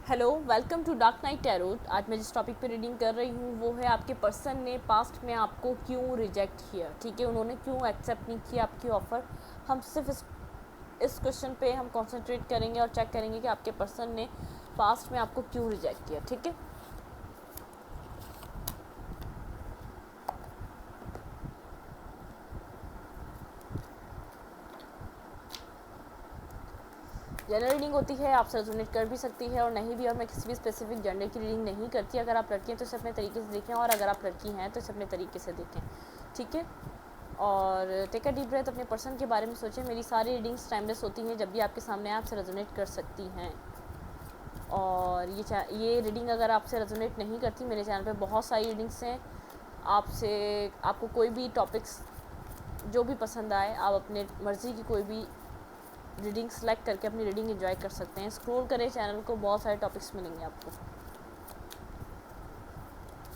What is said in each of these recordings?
Hello, welcome to Dark Knight Tarot. आज मैं जिस टॉपिक पे रीडिंग कर रही हूँ वो है आपके पर्सन ने पास्ट में आपको क्यों रिजेक्ट किया। ठीक है, उन्होंने क्यों एक्सेप्ट नहीं किया आपकी ऑफ़र। हम सिर्फ इस क्वेश्चन पे हम कंसंट्रेट करेंगे और चेक करेंगे कि आपके पर्सन ने पास्ट में आपको क्यों रिजेक्ट किया। ठीक है, जनरल रीडिंग होती है, आपसे रेजोनेट कर भी सकती है और नहीं भी, और मैं किसी भी स्पेसिफिक जेंडर की रीडिंग नहीं करती। अगर आप लड़की हैं तो इसे अपने तरीके से देखें, और अगर आप लड़की हैं तो इसे अपने तरीके से देखें। ठीक है, और टेक अ डीप ब्रेथ, अपने पर्सन के बारे में सोचें। मेरी सारी रीडिंग्स टाइमलेस होती हैं, जब भी आपके सामने आपसे रेजोनेट कर सकती हैं। और ये रीडिंग अगर आपसे रेजोनेट नहीं करती, मेरे चैनल पे बहुत सारी रीडिंग्स हैं। आपको कोई भी टॉपिक्स जो भी पसंद आए, आप अपने मर्ज़ी की कोई भी रीडिंग सेलेक्ट करके अपनी रीडिंग एंजॉय कर सकते हैं। स्क्रॉल करें चैनल को, बहुत सारे टॉपिक्स मिलेंगे आपको।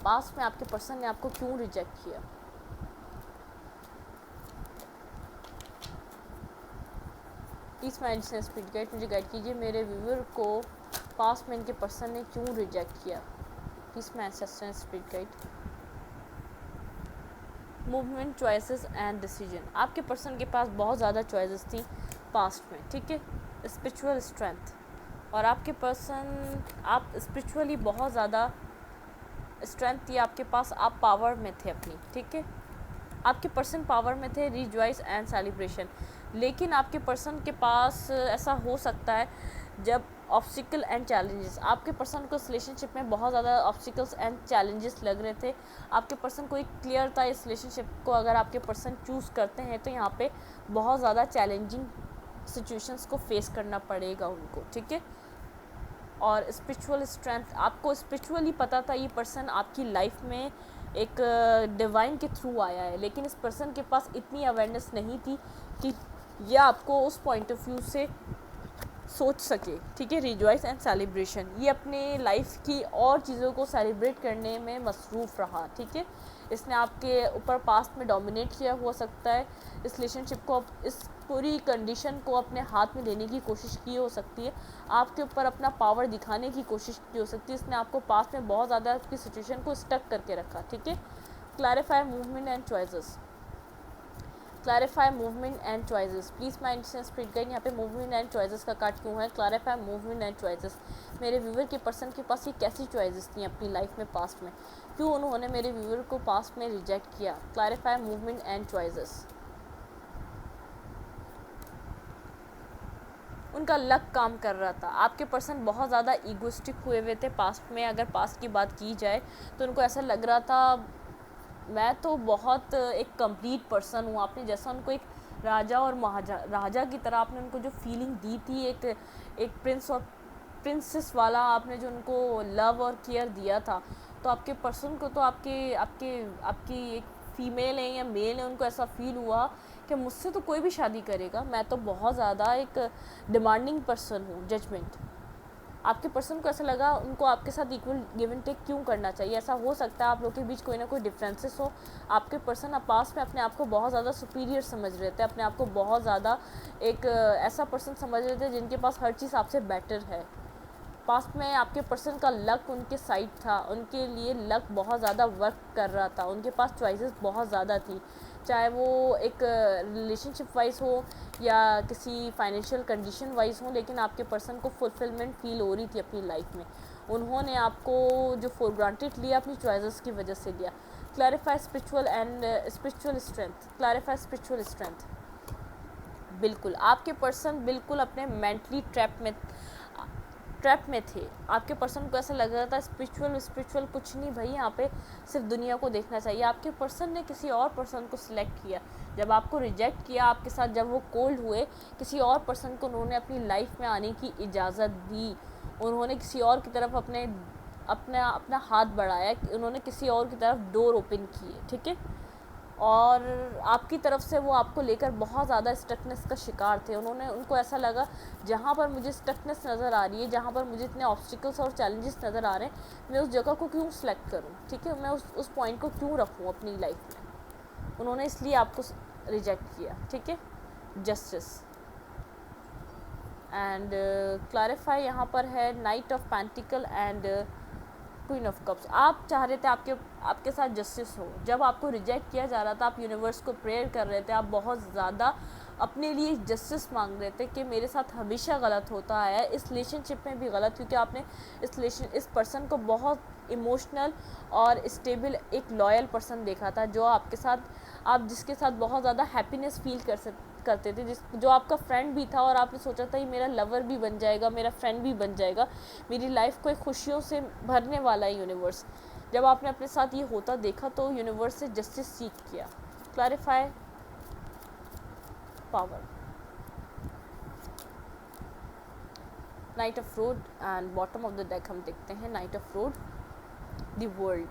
पास्ट में आपके पर्सन ने आपको क्यों रिजेक्ट किया। प्लीज़ माइंड से स्पीड गाइड मुझे गाइड कीजिए, मेरे व्यूअर को पास्ट में इनके पर्सन ने क्यों रिजेक्ट किया। Please my assistant speed guide. Movement, choices and decision. आपके पर्सन के पास बहुत ज़्यादा चॉइसेस थी पास्ट में। ठीक है, स्पिरिचुअल स्ट्रेंथ, और आपके पर्सन, आप स्पिरिचुअली बहुत ज़्यादा स्ट्रेंथ थी आपके पास, आप पावर में थे अपनी। ठीक है, आपके पर्सन पावर में थे, रिजॉइस एंड सेलिब्रेशन। लेकिन आपके पर्सन के पास ऐसा हो सकता है जब ऑब्स्टिकल एंड चैलेंजेस, आपके पर्सन को इस रिलेशनशिप में बहुत ज़्यादा ऑब्स्टिकल्स एंड चैलेंजेस लग रहे थे। आपके पर्सन को एक क्लियर था इस रिलेशनशिप को अगर आपके पर्सन चूज़ करते हैं तो यहाँ पे बहुत ज़्यादा चैलेंजिंग सिचुएशंस को फेस करना पड़ेगा उनको। ठीक है, और स्पिरिचुअल स्ट्रेंथ, आपको स्पिरिचुअली पता था ये पर्सन आपकी लाइफ में एक डिवाइन के थ्रू आया है, लेकिन इस पर्सन के पास इतनी अवेयरनेस नहीं थी कि यह आपको उस पॉइंट ऑफ व्यू से सोच सके। ठीक है, रिजॉइस एंड सेलिब्रेशन, ये अपने लाइफ की और चीज़ों को सेलिब्रेट करने में मसरूफ़ रहा। ठीक है, इसने आपके ऊपर पास्ट में डोमिनेट किया हो सकता है, इस रिलेशनशिप को, इस पूरी कंडीशन को अपने हाथ में लेने की कोशिश की हो सकती है, आपके ऊपर अपना पावर दिखाने की कोशिश की हो सकती है। इसने आपको पास्ट में बहुत ज़्यादा आपकी सिचुएशन को स्टक करके रखा। ठीक है, clarify movement and choices. Clarify movement and choices, please my instant speed guide. यहाँ पे मूवमेंट एंड चॉइसेस का कार्ड क्यों है। क्लैरिफाई मूवमेंट एंड चॉइसेस, मेरे व्यूवर के पर्सन के पास ये कैसी चॉइसेस थी अपनी लाइफ में पास्ट में, क्यों उन्होंने मेरे व्यूवर को पास्ट में रिजेक्ट किया। Clarify movement and choices. उनका लक काम कर रहा था। आपके पर्सन बहुत ज़्यादा ईगोइस्टिक हुए थे पास्ट में। अगर पास्ट की बात की जाए तो उनको ऐसा लग रहा था मैं तो बहुत एक कंप्लीट पर्सन हूँ। आपने जैसा उनको एक राजा और राजा की तरह आपने उनको जो फीलिंग दी थी, एक प्रिंस और प्रिंसेस वाला आपने जो उनको लव और केयर दिया था, तो आपके पर्सन को तो आपके आपके आपकी एक फ़ीमेल है या मेल है, उनको ऐसा फील हुआ कि मुझसे तो कोई भी शादी करेगा, मैं तो बहुत ज़्यादा एक डिमांडिंग पर्सन हूँ। जजमेंट, आपके पर्सन को ऐसा लगा उनको आपके साथ इक्वल गिव एंड टेक क्यों करना चाहिए। ऐसा हो सकता है आप लोग के बीच कोई ना कोई डिफरेंसेस हो। आपके पर्सन आप पास में अपने आप को बहुत ज़्यादा सुपीरियर समझ रहे थे, अपने आप को बहुत ज़्यादा एक ऐसा पर्सन समझ रहे थे जिनके पास हर चीज़ आपसे बेटर है। पास्ट में आपके पर्सन का लक उनके साइड था, उनके लिए लक बहुत ज़्यादा वर्क कर रहा था, उनके पास चॉइसेस बहुत ज़्यादा थी, चाहे वो एक रिलेशनशिप वाइज हो या किसी फाइनेंशियल कंडीशन वाइज हो, लेकिन आपके पर्सन को फुलफिलमेंट फील हो रही थी अपनी लाइफ में। उन्होंने आपको जो फॉर ग्रांटेड लिया अपनी चॉइसेस की वजह से लिया। Clarify spiritual and spiritual strength. Clarify spiritual strength, बिल्कुल आपके पर्सन बिल्कुल अपने मेंटली ट्रैप में थे। आपके पर्सन को ऐसा लग रहा था स्पिरिचुअल कुछ नहीं भाई, यहाँ पे सिर्फ दुनिया को देखना चाहिए। आपके पर्सन ने किसी और पर्सन को सिलेक्ट किया। जब आपको रिजेक्ट किया आपके साथ, जब वो कोल्ड हुए, किसी और पर्सन को उन्होंने अपनी लाइफ में आने की इजाज़त दी। उन्होंने किसी और की तरफ अपना अपना हाथ बढ़ाया, उन्होंने किसी और की तरफ डोर ओपन किए। ठीक है, और आपकी तरफ से वो आपको लेकर बहुत ज़्यादा स्टकनेस का शिकार थे। उनको ऐसा लगा जहाँ पर मुझे स्टकनेस नज़र आ रही है, जहाँ पर मुझे इतने ऑब्स्टिकल्स और चैलेंजेस नज़र आ रहे हैं, मैं उस जगह को क्यों सिलेक्ट करूँ। ठीक है, मैं उस पॉइंट को क्यों रखूँ अपनी लाइफ में। उन्होंने इसलिए आपको रिजेक्ट किया। ठीक है, जस्टिस, एंड क्लैरिफाई यहाँ पर है night of pentacle and queen of cups. आप चाह रहे थे आपके साथ जस्टिस हो। जब आपको रिजेक्ट किया जा रहा था, आप यूनिवर्स को प्रेयर कर रहे थे, आप बहुत ज़्यादा अपने लिए जस्टिस मांग रहे थे कि मेरे साथ हमेशा गलत होता है, इस रिलेशनशिप में भी गलत, क्योंकि आपने इस पर्सन को बहुत इमोशनल और स्टेबल एक लॉयल पर्सन देखा था, जो आपके साथ, आप जिसके साथ बहुत ज़्यादा हैप्पीनेस फील करते थे, जो आपका फ्रेंड भी था, और आपने सोचा था ये मेरा लवर भी बन जाएगा, मेरा फ्रेंड भी बन जाएगा, मेरी लाइफ को एक खुशियों से भरने वाला है यूनिवर्स। जब आपने अपने साथ ये होता देखा तो यूनिवर्स से जस्टिस सीख किया। Clarify power, night of road and bottom of the deck हम देखते हैं night of road, the world.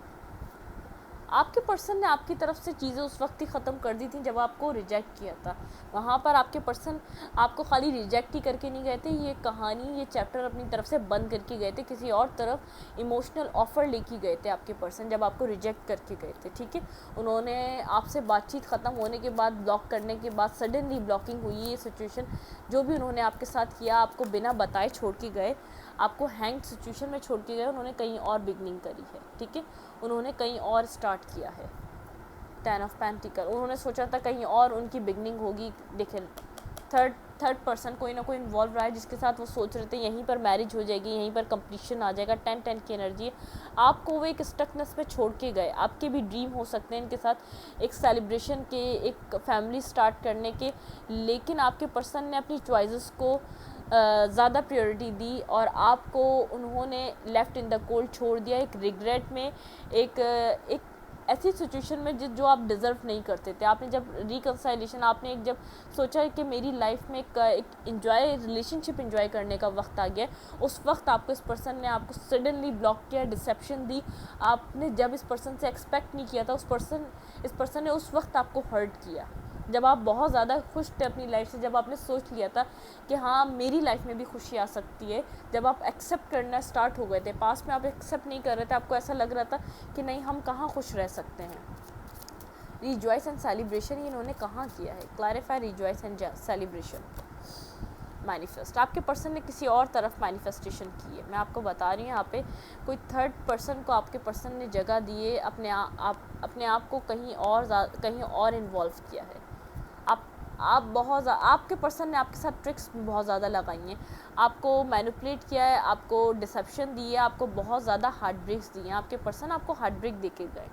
आपके पर्सन ने आपकी तरफ से चीज़ें उस वक्त ही ख़त्म कर दी थी जब आपको रिजेक्ट किया था। वहाँ पर आपके पर्सन आपको खाली रिजेक्ट ही करके नहीं गए थे, ये कहानी, ये चैप्टर अपनी तरफ से बंद करके गए थे, किसी और तरफ इमोशनल ऑफ़र लेके गए थे आपके पर्सन जब आपको रिजेक्ट करके गए थे। ठीक है, उन्होंने आपसे बातचीत ख़त्म होने के बाद, ब्लॉक करने के बाद, सडनली ब्लॉकिंग हुई, ये सिचुएशन जो भी उन्होंने आपके साथ किया, आपको बिना बताए छोड़ के गए, आपको हैंग सिचुएशन में छोड़ के गए, उन्होंने कहीं और बिगनिंग करी है। ठीक है, उन्होंने कहीं और स्टार्ट किया है। 10 ऑफ पेंटिकल, उन्होंने सोचा था कहीं और उनकी बिगनिंग होगी। देखिए थर्ड पर्सन कोई ना कोई इन्वॉल्व रहा है जिसके साथ वो सोच रहे थे यहीं पर मैरिज हो जाएगी, यहीं पर कंप्लीशन आ जाएगा। 10 की एनर्जी है, आपको वो एक स्टकनेस में छोड़ के गए। आपके भी ड्रीम हो सकते हैं इनके साथ एक सेलिब्रेशन के, एक फैमिली स्टार्ट करने के, लेकिन आपके पर्सन ने अपनी चॉइसेस को ज़्यादा प्रायोरिटी दी और आपको उन्होंने लेफ़्ट इन द कोल्ड छोड़ दिया, एक रिग्रेट में, एक ऐसी सिचुएशन में जो आप डिज़र्व नहीं करते थे। आपने जब रिकंसाइलेशन, आपने एक जब सोचा कि मेरी लाइफ में एक इन्जॉय, रिलेशनशिप इन्जॉय करने का वक्त आ गया, उस वक्त आपको इस पर्सन ने आपको सडनली ब्लॉक किया, डिसेप्शन दी। आपने जब इस पर्सन से एक्सपेक्ट नहीं किया था, इस पर्सन ने उस वक्त आपको हर्ट किया। जब आप बहुत ज़्यादा खुश थे अपनी लाइफ से, जब आपने सोच लिया था कि हाँ मेरी लाइफ में भी खुशी आ सकती है, जब आप एक्सेप्ट करना स्टार्ट हो गए थे। पास में आप एक्सेप्ट नहीं कर रहे थे, आपको ऐसा लग रहा था कि नहीं हम कहाँ खुश रह सकते हैं। रिजॉइस एंड सेलिब्रेशन ये इन्होंने कहाँ किया है। Clarify rejoice and celebration. Manifest, आपके पर्सन ने किसी और तरफ मैनिफेस्टेशन की है। मैं आपको बता रही हूँ, यहाँ पे कोई थर्ड पर्सन को आपके पर्सन ने जगह दी है, अपने आप को कहीं और इन्वॉल्व किया है। आप बहुत आपके पर्सन ने आपके साथ ट्रिक्स बहुत ज़्यादा लगाई हैं, आपको मैनिपुलेट किया है, आपको डिसेप्शन दी है, आपको बहुत ज़्यादा हार्ट ब्रेक्स दिए हैं। आपके पर्सन आपको हार्ट ब्रेक दे के गए।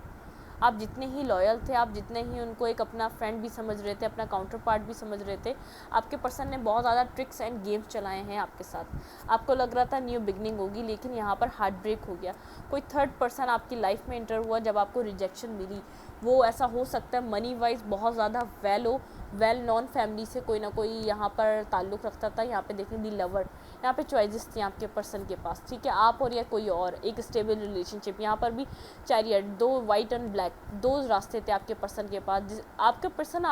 आप जितने ही लॉयल थे, आप जितने ही उनको एक अपना फ्रेंड भी समझ रहे थे, अपना काउंटर पार्ट भी समझ रहे थे, आपके पर्सन ने बहुत ज़्यादा ट्रिक्स एंड गेम्स चलाए हैं आपके साथ। आपको लग रहा था न्यू बिगनिंग होगी, लेकिन यहाँ पर हार्ट ब्रेक हो गया। कोई थर्ड पर्सन आपकी लाइफ में एंटर हुआ जब आपको रिजेक्शन मिली। वो ऐसा हो सकता है मनी वाइज बहुत ज़्यादा वेल नॉन फैमिली से कोई ना कोई यहाँ पर ताल्लुक़ रखता था। यहाँ पे देखें दी लवर, यहाँ पे चॉइसेस थी आपके पर्सन के पास। ठीक है, आप और या कोई और, एक स्टेबल रिलेशनशिप। यहाँ पर भी चैरियट, 2 वाइट एंड ब्लैक, 2 रास्ते थे आपके पर्सन के पास। आपके पर्सन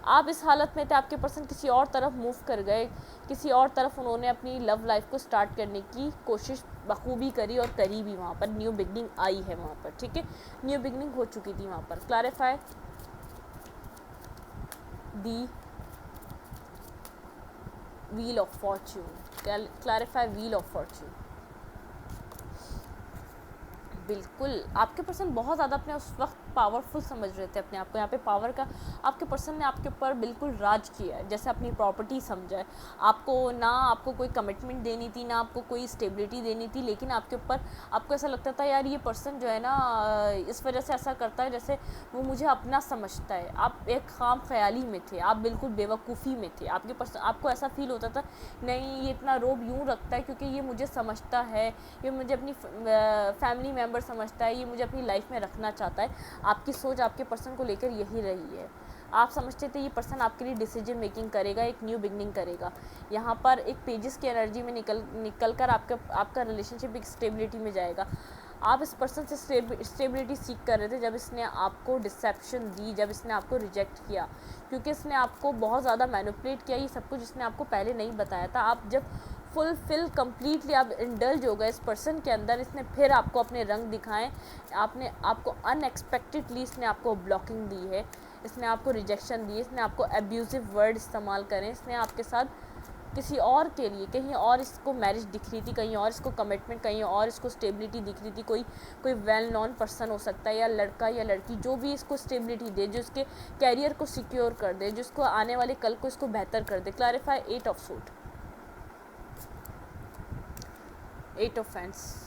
आप इस हालत में थे, आपके पर्सन किसी और तरफ मूव कर गए, किसी और तरफ उन्होंने अपनी लव लाइफ को स्टार्ट करने की कोशिश बखूबी करी और करी भी। वहाँ पर न्यू बिगनिंग आई है वहाँ पर। ठीक है, न्यू बिगनिंग हो चुकी थी वहाँ पर। Clarify the wheel of Fortune. Clarify wheel of Fortune. बिल्कुल, आपके पर्सन बहुत ज़्यादा अपने उस वक्त पावरफुल समझ रहे थे अपने आप को। यहाँ पे पावर का आपके पर्सन ने आपके ऊपर बिल्कुल राज किया है, जैसे अपनी प्रॉपर्टी समझा है। आपको कोई कमिटमेंट देनी थी, ना आपको कोई स्टेबिलिटी देनी थी, लेकिन आपके ऊपर आपको ऐसा लगता था यार ये पर्सन जो है ना इस वजह से ऐसा करता है जैसे वो मुझे अपना समझता है। आप एक खाम ख्याली में थे, आप बिल्कुल बेवकूफ़ी में थे। आपके पर्सन, आपको ऐसा फील होता था नहीं ये इतना रोब यूँ रखता है क्योंकि ये मुझे समझता है, ये मुझे अपनी फैमिली मेम्बर समझता है, ये मुझे अपनी लाइफ में रखना चाहता है। आपकी सोच आपके पर्सन को लेकर यही रही है। आप समझते थे ये पर्सन आपके लिए डिसीजन मेकिंग करेगा, एक न्यू बिगनिंग करेगा। यहाँ पर एक पेजेस की एनर्जी में निकल कर आपका रिलेशनशिप एक स्टेबिलिटी में जाएगा। आप इस पर्सन से स्टेबिलिटी सीख कर रहे थे जब इसने आपको डिसेप्शन दी, जब इसने आपको रिजेक्ट किया, क्योंकि इसने आपको बहुत ज़्यादा मैनिपुलेट किया। ये सब कुछ इसने आपको पहले नहीं बताया था। आप जब फुलफिल कम्प्लीटली आप इंडल्ज हो गए इस पर्सन के अंदर, इसने फिर आपको अपने रंग दिखाएं। आपको अनएक्सपेक्टेडली इसने आपको ब्लॉकिंग दी है, इसने आपको रिजेक्शन दी, इसने आपको एब्यूजिव वर्ड इस्तेमाल करें, इसने आपके साथ किसी और के लिए, कहीं और इसको मैरिज दिख रही थी, कहीं और इसको कमिटमेंट, कहीं और इसको स्टेबिलिटी दिख रही थी। कोई वेल नॉन पर्सन हो सकता है, या लड़का या लड़की, जो भी इसको स्टेबिलिटी दे, जो इसके कैरियर को सिक्योर कर दे, जो इसको आने वाले कल को इसको बेहतर कर दे। Clarify 8 of suit, 8 of fans.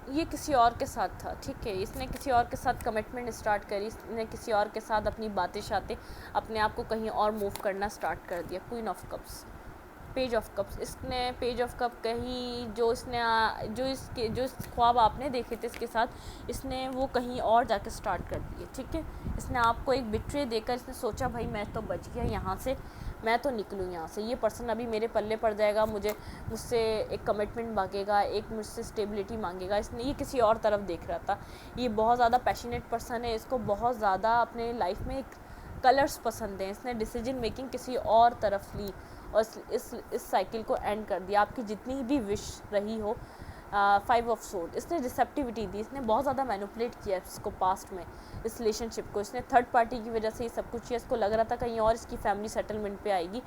ये किसी और के साथ था, ठीक है, इसने किसी और के साथ कमिटमेंट स्टार्ट करी, इसने किसी और के साथ अपनी बातें शातें, अपने आप को कहीं और मूव करना स्टार्ट कर दिया। Queen of cups, page of cups. इसने पेज ऑफ कप कहीं जो इस ख्वाब आपने देखे थे इसके साथ, इसने वो कहीं और जाके स्टार्ट कर दिए, ठीक है। इसने आपको एक बिट्रे देकर इसने सोचा भाई मैं तो बच गया यहाँ से, मैं तो निकलूँ यहाँ से, ये पर्सन अभी मेरे पल्ले पड़ जाएगा, मुझसे एक कमिटमेंट मांगेगा, एक मुझसे स्टेबिलिटी मांगेगा। इसने ये किसी और तरफ देख रहा था। ये बहुत ज़्यादा पैशनेट पर्सन है, इसको बहुत ज़्यादा अपने लाइफ में कलर्स पसंद हैं। इसने डिसीजन मेकिंग किसी और तरफ ली और इस साइकिल को एंड कर दिया। आपकी जितनी भी विश रही हो, 5 ऑफ सोर्ड, इसने रिसेप्टिविटी दी, इसने बहुत ज़्यादा मैनिपुलेट किया इसको पास्ट में, इस रिलेशनशिप को। इसने थर्ड पार्टी की वजह से ये सब कुछ किया, इसको लग रहा था कहीं और इसकी फैमिली सेटलमेंट पे आएगी।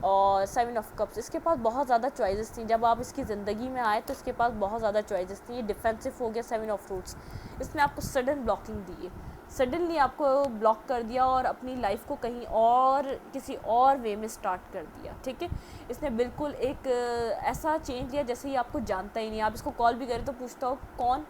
और 7 ऑफ कप्स, इसके पास बहुत ज़्यादा चॉइसेस थी। जब आप इसकी ज़िंदगी में आए तो इसके पास बहुत ज़्यादा चॉइसेस थी। ये डिफेंसिव हो गया। 7 ऑफ फ्रूट्स, इसने आपको सडन ब्लॉकिंग दी है, सडनली आपको ब्लॉक कर दिया और अपनी लाइफ को कहीं और किसी और वे में स्टार्ट कर दिया, ठीक है। इसने बिल्कुल एक ऐसा चेंज लिया जैसे ही आपको जानता ही नहीं। आप इसको कॉल भी करें तो पूछता हो कौन,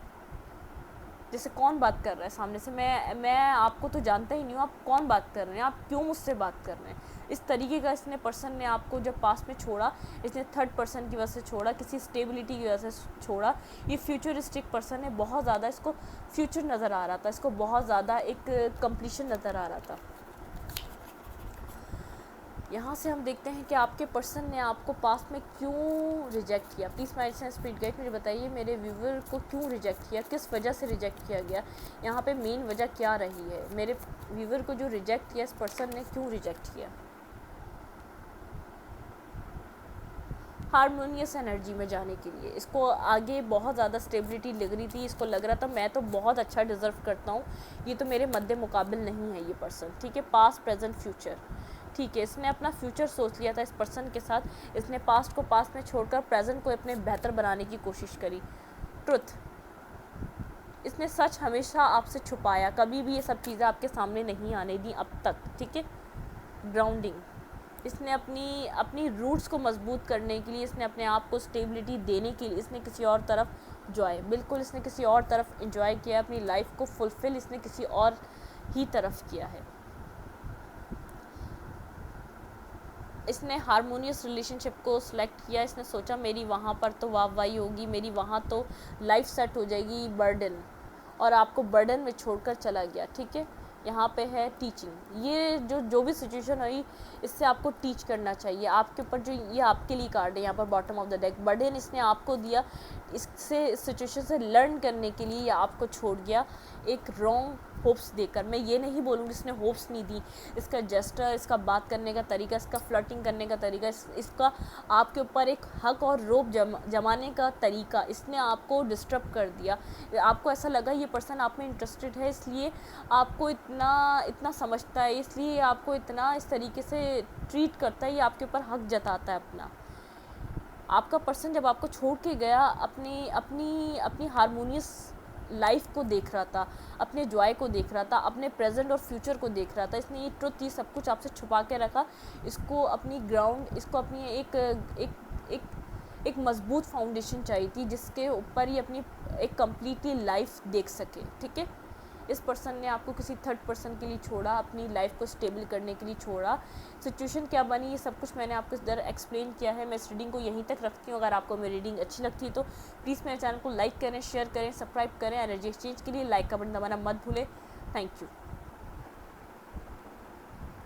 जैसे कौन बात कर रहा है सामने से, मैं आपको तो जानता ही नहीं हूँ, आप कौन बात कर रहे हैं, आप क्यों मुझसे बात कर रहे हैं। इस तरीके का इसने पर्सन ने आपको जब पास में छोड़ा, इसने थर्ड पर्सन की वजह से छोड़ा, किसी स्टेबिलिटी की वजह से छोड़ा। ये फ्यूचरिस्टिक पर्सन है, बहुत ज़्यादा इसको फ्यूचर नज़र आ रहा था, इसको बहुत ज़्यादा एक कंप्लीशन नज़र आ रहा था। यहाँ से हम देखते हैं कि आपके पर्सन ने आपको पास्ट में क्यों रिजेक्ट किया। प्लीज़ माय स्पीड गाइड मुझे बताइए, मेरे व्यूवर को क्यों रिजेक्ट किया, किस वजह से रिजेक्ट किया गया, यहाँ पे मेन वजह क्या रही है। मेरे व्यूवर को जो रिजेक्ट किया इस पर्सन ने क्यों रिजेक्ट किया। हारमोनियस एनर्जी में जाने के लिए, इसको आगे बहुत ज़्यादा स्टेबिलिटी लग रही थी, इसको लग रहा था मैं तो बहुत अच्छा डिज़र्व करता हूँ, ये तो मेरे मद्दे मुकाबिल नहीं है ये पर्सन, ठीक है। पास्ट प्रेजेंट फ्यूचर, ठीक है, इसने अपना फ्यूचर सोच लिया था इस पर्सन के साथ, इसने पास्ट को पास्ट में छोड़कर प्रेजेंट को अपने बेहतर बनाने की कोशिश करी। ट्रुथ, इसने सच हमेशा आपसे छुपाया, कभी भी ये सब चीज़ें आपके सामने नहीं आने दी अब तक, ठीक है। ग्राउंडिंग, इसने अपनी रूट्स को मजबूत करने के लिए, इसने अपने आप को स्टेबिलिटी देने के लिए इसने किसी और तरफ जॉय, बिल्कुल इसने किसी और तरफ इंजॉय किया, अपनी लाइफ को फुलफिल इसने किसी और ही तरफ किया है। इसने हारमोनियस रिलेशनशिप को सिलेक्ट किया, इसने सोचा मेरी वहाँ पर तो वाहवाही होगी, मेरी वहाँ तो लाइफ सेट हो जाएगी, बर्डन, और आपको बर्डन में छोड़कर चला गया, ठीक है। यहाँ पे है टीचिंग, ये जो भी सिचुएशन हुई इससे आपको टीच करना चाहिए। आपके ऊपर जो ये आपके लिए कार्ड है यहाँ पर bottom of the deck, burden इसने आपको दिया, इससे इस सिचुएशन से लर्न करने के लिए ये आपको छोड़ गया एक रॉन्ग होप्स देकर। मैं ये नहीं बोलूँगी इसने होप्स नहीं दी, इसका जेस्टर, इसका बात करने का तरीका, इसका फ्लर्टिंग करने का तरीका, इसका आपके ऊपर एक हक और रोब जमाने का तरीका, इसने आपको डिस्टर्ब कर दिया। आपको ऐसा लगा ये पर्सन आप में इंटरेस्टेड है, इसलिए आपको इतना समझता है, इसलिए आपको इतना इस तरीके से ट्रीट करता है, ये आपके ऊपर हक जताता है अपना। आपका पर्सन जब आपको छोड़ के गया अपनी हारमोनियस लाइफ को देख रहा था, अपने जॉय को देख रहा था, अपने प्रेजेंट और फ्यूचर को देख रहा था, इसने ये ट्रुथ ये सब कुछ आपसे छुपा के रखा, इसको अपनी ग्राउंड, इसको अपनी एक मजबूत फाउंडेशन चाहिए थी जिसके ऊपर ही अपनी एक कम्प्लीटली लाइफ देख सके, ठीक है। इस पर्सन ने आपको किसी थर्ड पर्सन के लिए छोड़ा, अपनी लाइफ को स्टेबल करने के लिए छोड़ा। सिचुएशन क्या बनी ये सब कुछ मैंने आपको इस तरह एक्सप्लेन किया है। मैं इस रीडिंग को यहीं तक रखती हूँ। अगर आपको मेरी रीडिंग अच्छी लगती है तो प्लीज़ मेरे चैनल को लाइक करें, शेयर करें, सब्सक्राइब करें। एनर्जी एक्सचेंज के लिए लाइक का बटन दबाना मत भूलें। Thank you.